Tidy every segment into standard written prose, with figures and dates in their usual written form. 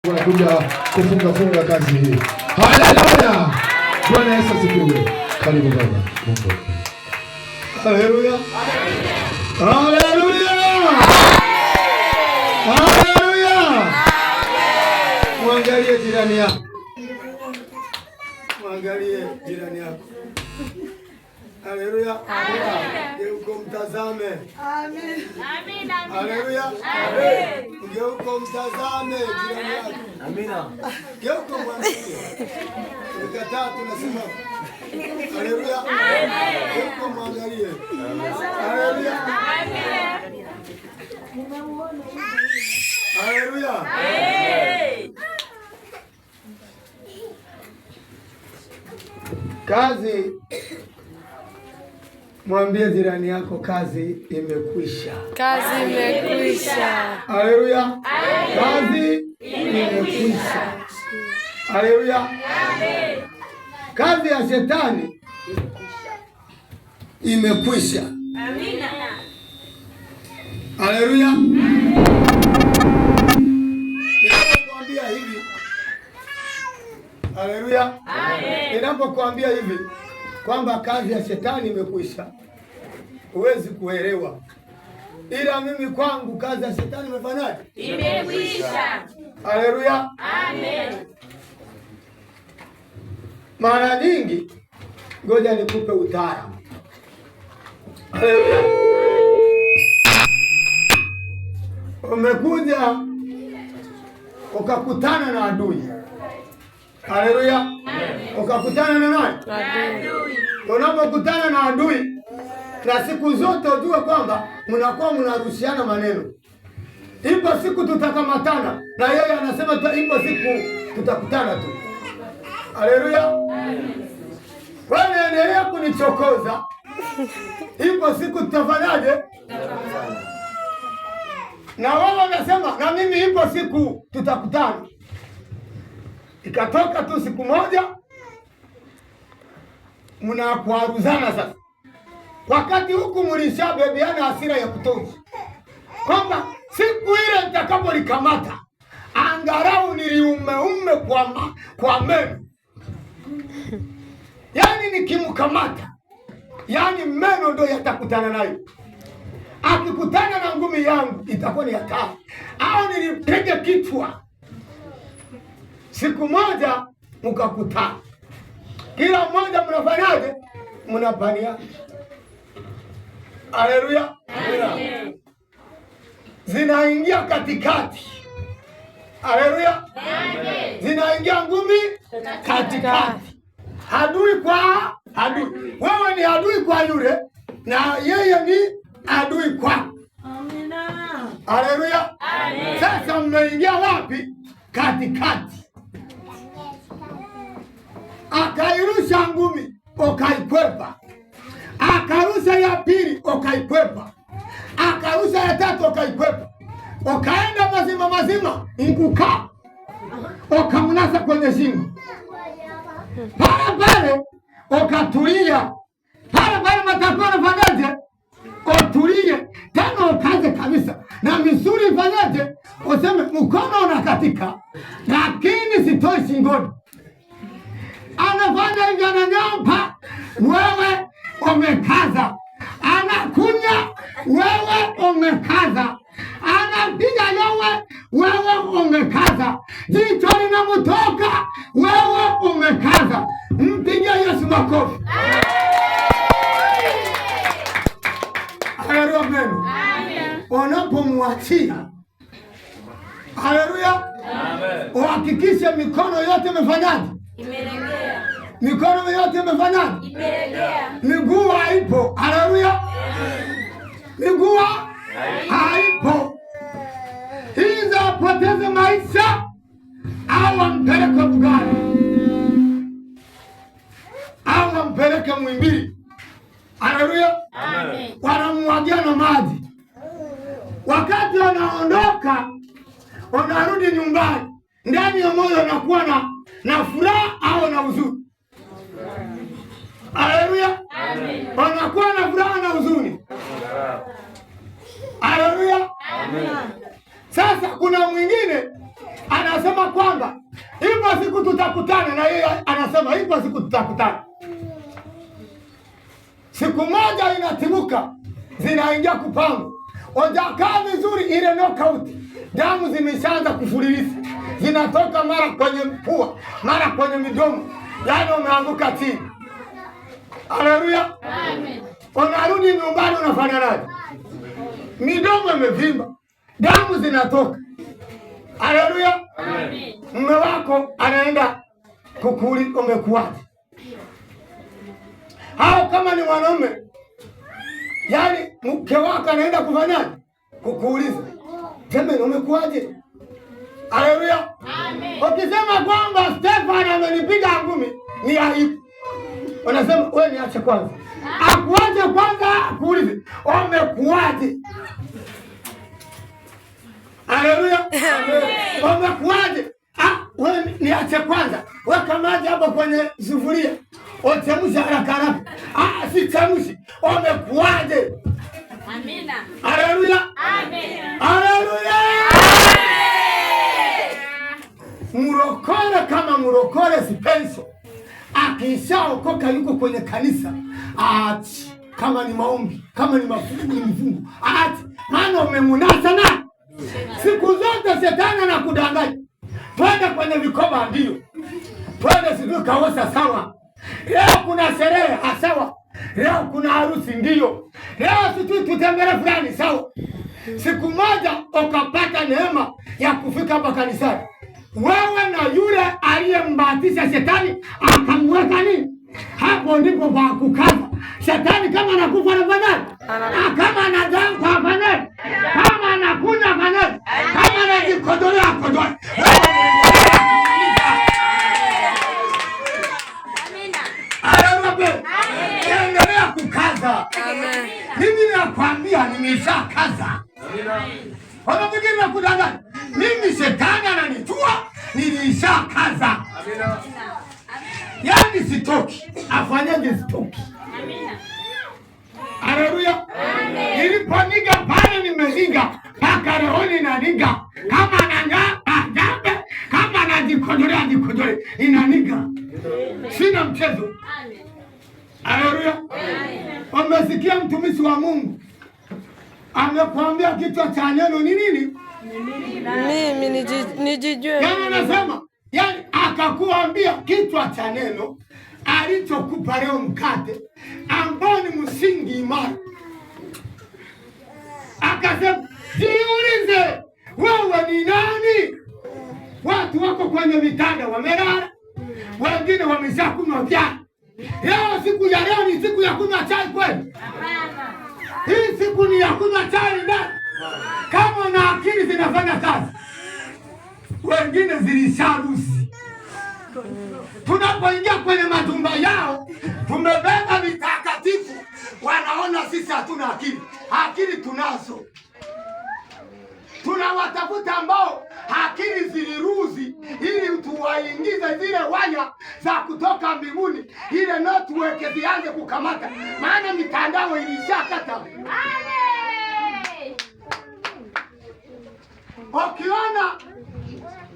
Tunakuja kufunga kazi hii. Haleluya! Bwana Yesu asifiwe. Karibu baba. Mungu. Haleluya. Haleluya. Haleluya. Mwangalie jirani yako. Mwangalie jirani yako. Haleluya. Amen. Geuko mtazame. Amen. Amen. Haleluya. Amen. Geuko mtazame jirani yako. Amina. Geuko mwangalie. Tukataa tunasema. Haleluya. Amen. Geuko mwangalie. Haleluya. Amen. Haleluya. Amen. Kazi, mwambie jirani yako kazi imekwisha. Kazi imekwisha. Haleluya. Kazi imekwisha. Haleluya. Amen. Kazi ya shetani imekwisha. Amina. Haleluya. Ninapokuambia hivi, haleluya. Amen. Ninapokuambia hivi kwamba kazi ya shetani imekwisha, huwezi kuelewa. Ila mimi kwangu kazi ya shetani imefanyaje? Imekwisha. Haleluya. Amen. Mara nyingi, ngoja nikupe utaalamu. Haleluya. Umekuja ukakutana na adui. Haleluya. Ukakutana na nani? Adui. Unapokutana na adui, na siku zote ujue kwamba mnakuwa mnarushiana maneno. Ipo siku tutakamatana, na yeye anasema ipo siku tutakutana tu. Haleluya. Wewe endelea kunichokoza. Ipo siku tutafanyaje? Na wao wanasema na mimi ipo siku tutakutana. Ikatoka tu siku moja mnakwaruzana sasa. Wakati huku mlishabebeana hasira ya kutosha. Kwamba siku ile nitakapolikamata angalau niliume kwa meno. Yaani nikimkamata, yaani meno ndio yatakutana nayo. Akikutana na ngumi yangu itakuwa ni hatari. Au nilipige kichwa. Siku moja mkakutana. Kila mmoja mnafanyaje? Mnapania. Haleluya. Amen. Zinaingia katikati. Haleluya. Amen. Zinaingia ngumi katikati. Adui kwa adui. Wewe ni adui kwa yule na yeye ni adui kwa. Amina. Haleluya. Amen. Sasa mmeingia wapi? Katikati. Akairusha ngumi, ukaikwepa. Akarusha ya pili, ukaikwepa. Akarusha ya tatu, ukaikwepa. Ukaenda mazima, nkukaa. Ukamnasa kwenye shingo. Pale, ukatulia. Pale matakuwa nafanyaje? Utulie. Tena ukaze kabisa. Na misuli ifanyaje? Useme mkono unakatika, lakini sitoi shingoni. Anafanya hivi, ananyampa, wewe umekaza. Anakunya, wewe umekaza. Anapiga yowe, wewe umekaza. Jicho linamtoka, wewe umekaza. Mpigia Yesu makofi. Haleluya. Amen. Unapomwachia, haleluya, uhakikishe mikono yote imefanyaje? Imelegea. Mikono yote imefanyaje? Imelegea. Miguu haipo. Haleluya. Miguu haipo. Hizo apoteze maisha au ampeleke Bugani au ampeleke Muhimbili. Haleluya. Amen. Wanamwagia na maji. Wakati wanaondoka, wanarudi nyumbani, ndani ya moyo unakuwa na furaha au na huzuni? Haleluya. Amen. Wanakuwa na furaha na huzuni. Haleluya. Amen. Sasa kuna mwingine anasema kwamba ipo siku tutakutana, na yeye anasema ipo siku tutakutana. Siku moja inatimuka, zinaingia kupango, ojakaa vizuri, ile knockout, damu zimeshaanza kufuriliza, zinatoka mara kwenye pua, mara kwenye midomo, yaani umeanguka chini. Haleluya, amen. Unarudi nyumbani unafanya nani? Midomo imevimba, damu zinatoka. Haleluya, amen. Mume wako anaenda kukuuliza umekuwaje? Hao kama ni wanaume, yaani mke wako anaenda kufanyaje? Kukuuliza, "Jamani, umekuwaje?" Haleluya, amen. Ukisema kwamba Stefano amenipiga ngumi, ni aibu. Unasema wewe niache kwanza. Akuache kwanza kuulize, "Umekuwaje?" Haleluya, amen. Umekuwaje? Wewe niache kwanza. Weka maji hapo kwenye sufuria. Uchemsha haraka haraka. Si chemshi. Umekuwaje? Amina. Haleluya. Amen. Haleluya. Murokole kama murokole sipenso. Akishaokoka yuko kwenye kanisa. Ati kama ni maombi, kama ni mafungu, ati maana umemunasa na siku zote shetani anakudanganya. Twende kwenye vikoba, ndio. Twende sijui kaosa, sawa. Leo kuna sherehe, sawa. Leo kuna harusi, ndio. Leo sijui tutembele fulani, sawa. Siku moja ukapata neema ya kufika hapa kanisani, wewe na yule aliyembatisha shetani akamweka nini? Hapo ndipo pa kukaza. Shetani kama anakufa anafanya, kama anadamka afanye, kama anakunywa afanye, kama anajikodolea akodole. Endelea kukaza. Mimi nakwambia nimeshakaza. Wanafikiri nakudanganya. Mimi shetani ananijua, nilishakaza. Yaani sitoki. Afanyaje sitoki? Haleluya. Niliponiga pale nimeniga, mpaka rohoni naniga. Kama ananga, ajambe, kama anajikodolea, inaniga. Sina mchezo. Haleluya. Umesikia mtumishi wa Mungu amekwambia kichwa cha neno ni nini? Mimi nijijue. Yaani anasema, yaani akakuambia kichwa cha neno alichokupa leo, mkate ambao ni msingi imara. Akasema, jiulize wewe ni nani? Watu wako kwenye vitanda wamelala, wengine wameshakunywa chai. Leo siku ya leo ni siku ya kunywa chai kweli? Hii siku ni ya kunywa chai ndani. Kama na akili zinafanya kazi, wengine zilisharusi. Tunapoingia kwenye majumba yao, tumebeba vitakatifu, wanaona sisi hatuna akili. Akili tunazo. Tunawatafuta ambao akili ziliruzi, ili tuwaingize zile waya za kutoka mbinguni, ile network zianze kukamata, maana mitandao ilishakata. Ukiona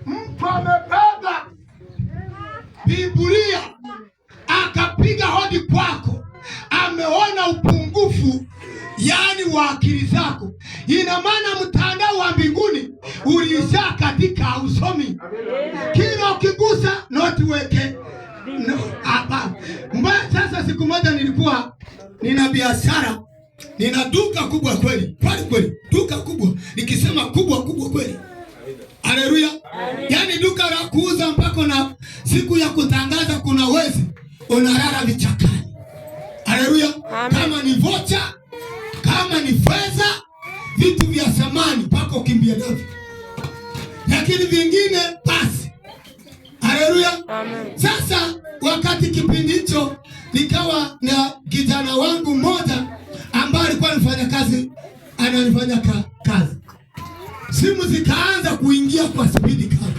mtu amebeba Biblia akapiga hodi kwako, ameona upungufu yaani wa akili zako, ina maana mtandao wa mbinguni ulisha katika usomi. Kila ukigusa network hapa. Sasa siku moja nilikuwa nina biashara, nina duka kubwa kweli kweli, duka kubwa. Nikisema kubwa kweli, haleluya, yaani duka la kuuza mpaka na siku ya kutangaza kuna wezi unalala vichakani. Haleluya, kama ni vocha, kama ni fedha, vitu vya samani mpaka ukimbia navyo, lakini vingine basi. Haleluya, amen. Sasa wakati kipindi hicho nikawa na kijana wangu mmoja ambaye alikuwa anafanya kazi, kazi. Simu zikaanza kuingia kwa spidi kali.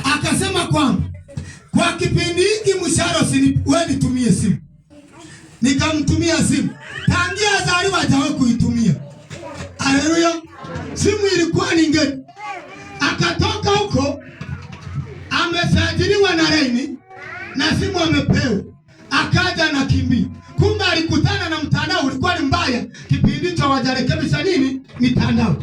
Akasema kwamba kwa kipindi hiki mshahara wewe nitumie simu. Nikamtumia simu. Tangia azaliwa hajawahi kuitumia. Haleluya. Simu ilikuwa ni ngeni. Akatoka huko amesajiliwa na laini na simu amepewa, akaja na kimbia. Kumbe alikutana na mtandao ulikuwa ni mbaya, kipindi cha wajarekebisha nini mitandao.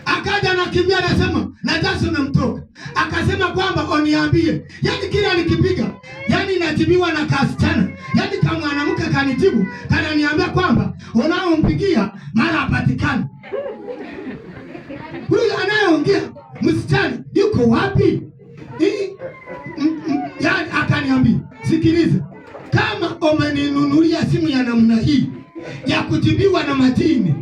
Akaja na kimbia, anasema na Jasi umemtoka. Akasema kwamba oniambie, yani kila nikipiga yani najibiwa na kasichana, yani kama mwanamke kanijibu kananiambia kwamba unaompigia mara hapatikani. Huyu anayeongea msichana yuko wapi? Yani akaniambia, sikiliza, kama umeninunulia simu ya namna hii ya kujibiwa na majini,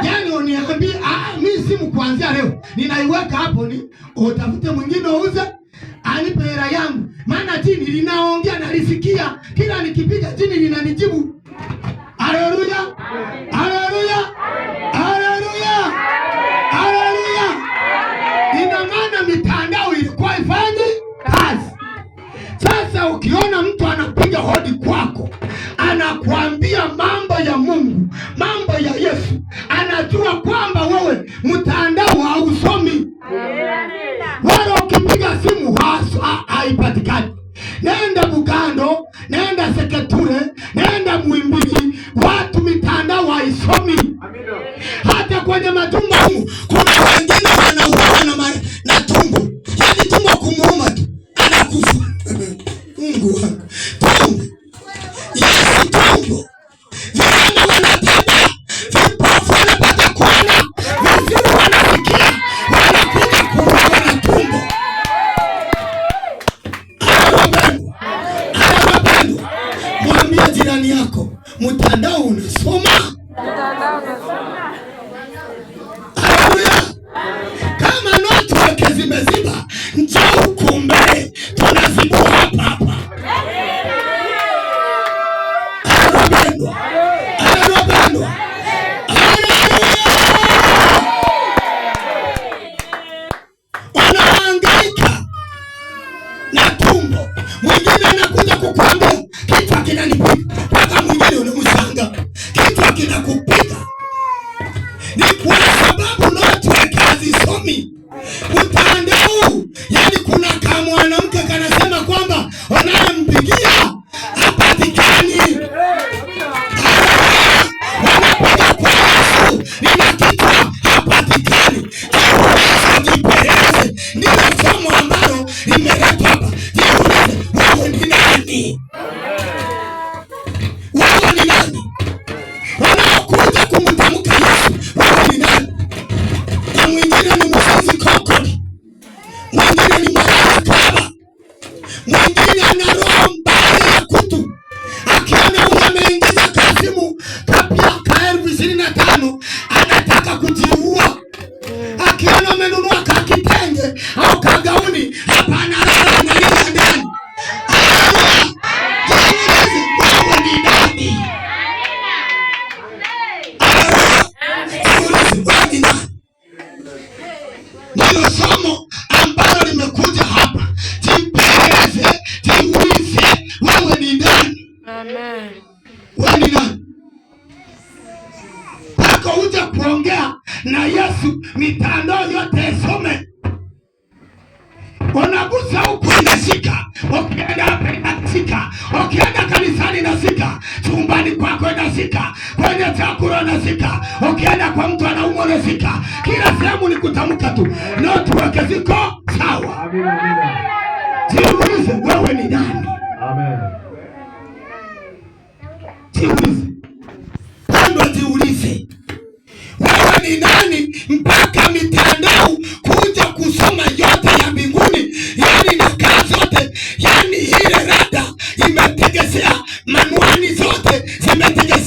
yani uniambie, mimi simu kuanzia leo ninaiweka hapo, ni utafute mwingine uuze, anipe hela yangu, maana jini linaongea na lisikia, kila nikipiga jini linanijibu. Haleluya, haleluya, haleluya, haleluya. Ina maana mitandao ilikuwa ifanye kazi. Sasa ukiona mtu anapiga hodi kwako, anakuambia mambo ya Mungu, mambo ya Yesu, anajua kwamba wewe mtandao hausomi. Wala ukipiga simu haipatikani. Nenda Bugando, nenda Seketure, nenda Muhimbili, watu mitandao haisomi. Hata kwenye matumbo humu kuna wengine wanauawa na tumbo, yani tumbo kumuuma tu anakufa. Mungu wangu, tumbo, Yesu, tumbo. Vijana wanatembea, vipofu wanapata kuona, viziwi wanasikia, wanakuja kuuawa na tumbo. Anawapendwa, mwambie jirani yako, mtandao unasoma. Haleluya. Kama network zimeziba, njoo huku mbele, tunazibua hapa hapa. Anawapendwa, anawapendwa, wanahangaika na tumbo. Mwingine anakuja kukuambia kichwa kinanipiga, mpaka mwingine unamsanga kichwa kinakupiga. Ni kwa sababu network hazisomi mtandao. Yani kuna kama mwanamke kanasema kwamba wanayempigia hapatikani. Wanapiga kwa Yesu, nina kichwa hapatikani. Jipeleze, ndilo somo ambalo limeletwa hapa. Jiulize, wewe ni nani? Wewe ni nani? Wanaokuja kumtamka Yesu, wewe ni nani? Na mwingine ni mzazi kokoni, mwingine ni mwanakaba, mwingine ana roho mbaya ya kutu. Akiona huyu ameingiza kasimu kapia ka 25,000 anataka kujiua. Akiona amenunua kakitenge au kagauni, hapana, analia ndani. Wewe ni nani? Ndio somo ambalo limekuja hapa. Jipeleze, jiulize, wewe ni nani? Amen. Wewe ni nani? Pako uje kuongea na Yesu, mitandao yote isome. Unagusa huku inashika, ukienda hapa inashika, ukienda kanisani inashika, chumbani kwako inashika, kwenye chakula inashika, ukienda kwa mtu anaumwa inashika. Kila sehemu ni kutamka tu, network ziko sawa. Amina, amina. Jiulize, wewe ni nani? Amen. Jiulize. Kando jiulize, wewe ni nani mpaka mitandao kuja kusoma yote ya mbinguni, yani na kazi zote, yani ile rada imetegezea, manuani zote zimetegezea